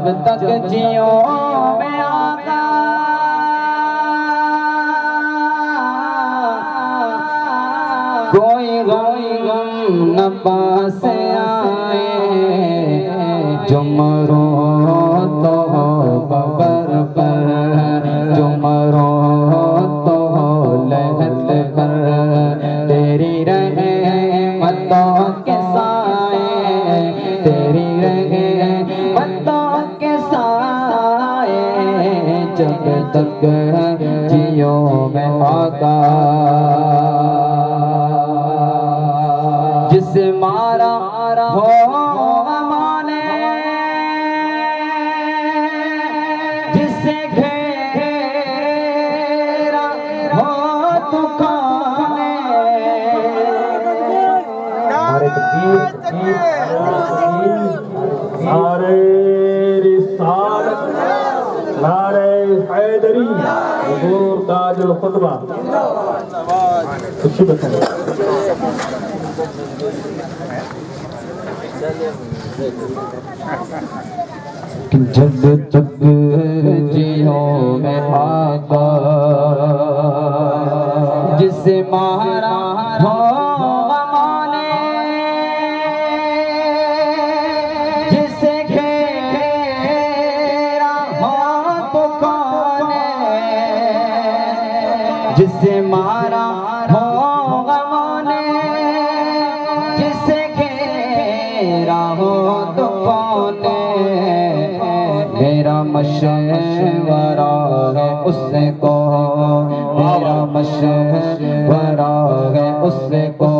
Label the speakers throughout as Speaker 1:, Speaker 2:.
Speaker 1: जब तक जियो मैं आका कोई गम न पास आए, जो मरो तो कबर पर, जो मरो तो लहद पर, तेरी रहमतों के साए, तेरी रहमतों के साए, जब तक जियो मैं आका। जिसे मारा हो माने, जिसे घेरा हो तूफाने,
Speaker 2: नारे रिसालत, नारे हैदरी, हुजूर ताजुल खुतबा। खुशी बताएं।
Speaker 1: जब तक जियो मैं आका, जिसे मारा हो माने, जिसे घेरा हो तो कौने, जिसे मारा हो माने, जिसे घेरा हो तो कौने, मेरा मशवरा है उससे को, मेरा मशवरा है उससे को,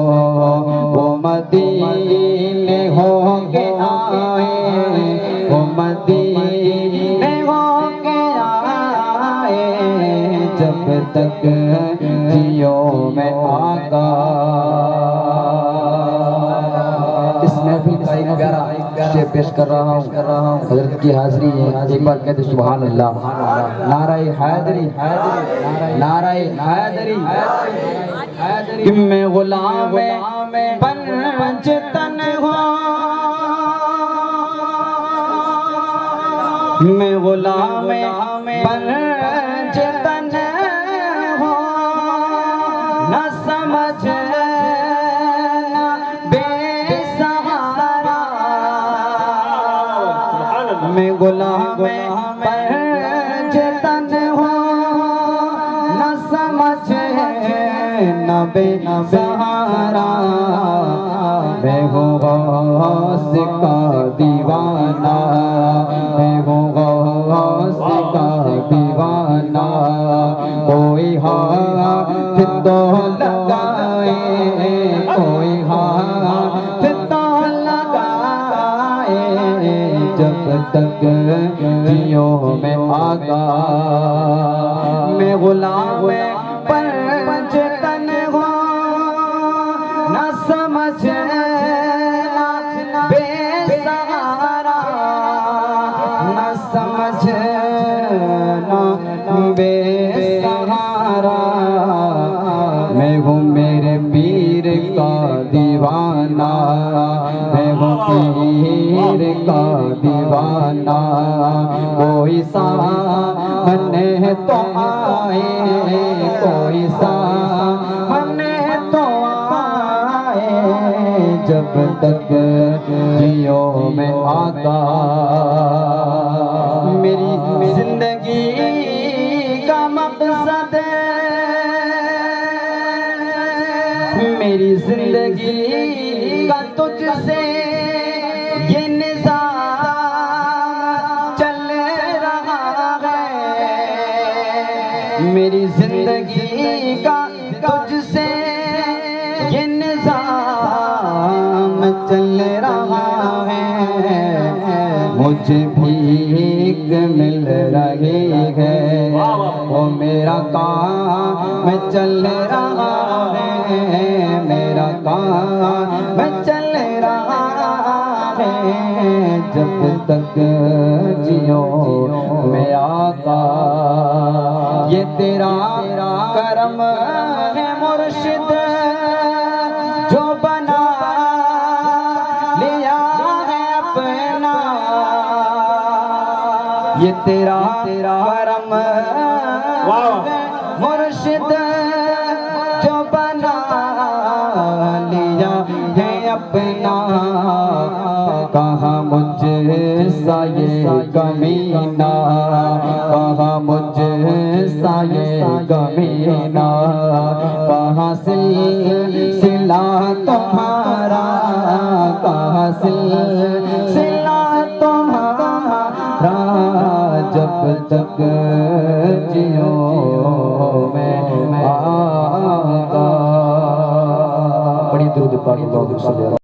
Speaker 1: वो मदीने होके आए, वो मदीने होके आए, जब तक जियो मैं आका। इसमें भी एक प्यारा शेर पेश कर रहा हूँ, हजरत की हाजिरी है। एक बार कहते सुभान अल्लाह। नाराए हैदरी, नाराए हैदरी, कि मैं गुलाम पंजतन हूँ, मैं गुलाम पंजतन हूँ, न समझ मैं गुलाम पंजतन हूँ, न समझ न बेसहारा, मैं हूँ गौस का दीवाना, मैं हूँ गौस का दीवाना, कोई हाथ तो लगाए, कोई हाथ तो लगाए, जब तक जियो मैं आका। मैं गुलाम पंजतन हूँ, न समझ न बेसहारा, न समझ न बेसहारा, मैं हूँ मेरे पीर का दीवाना, मैं हूँ पीर का दीवाना, कोई सामने तो आए, कोई सामने तो आए, जब तक जियो मैं आका। मेरी जिंदगी का मकसद, मेरी जिंदगी का तुझसे ये निज़ाम चल रहा है, मेरी जिंदगी का तुझसे ये निज़ाम चल रहा है, मुझे भीख मिल रही है, वो मेरा काम चल रहा है, मेरा काम चल रहा है, जब तक जियो मैं आका। ये तेरा करम है मुर्शिद, जो बना लिया है अपना, ये तेरा करम मुर्शिद जो बना लिया है अपना, कहाँ मुझसा ये कमीना, कहाँ मुझसा ये कमीना, कहाँ सिलसिला तुम्हारा, कहाँ सिलसिला तुम्हारा, जब तक जियो मैं आगा। बड़ी दुरूद पाक बहुत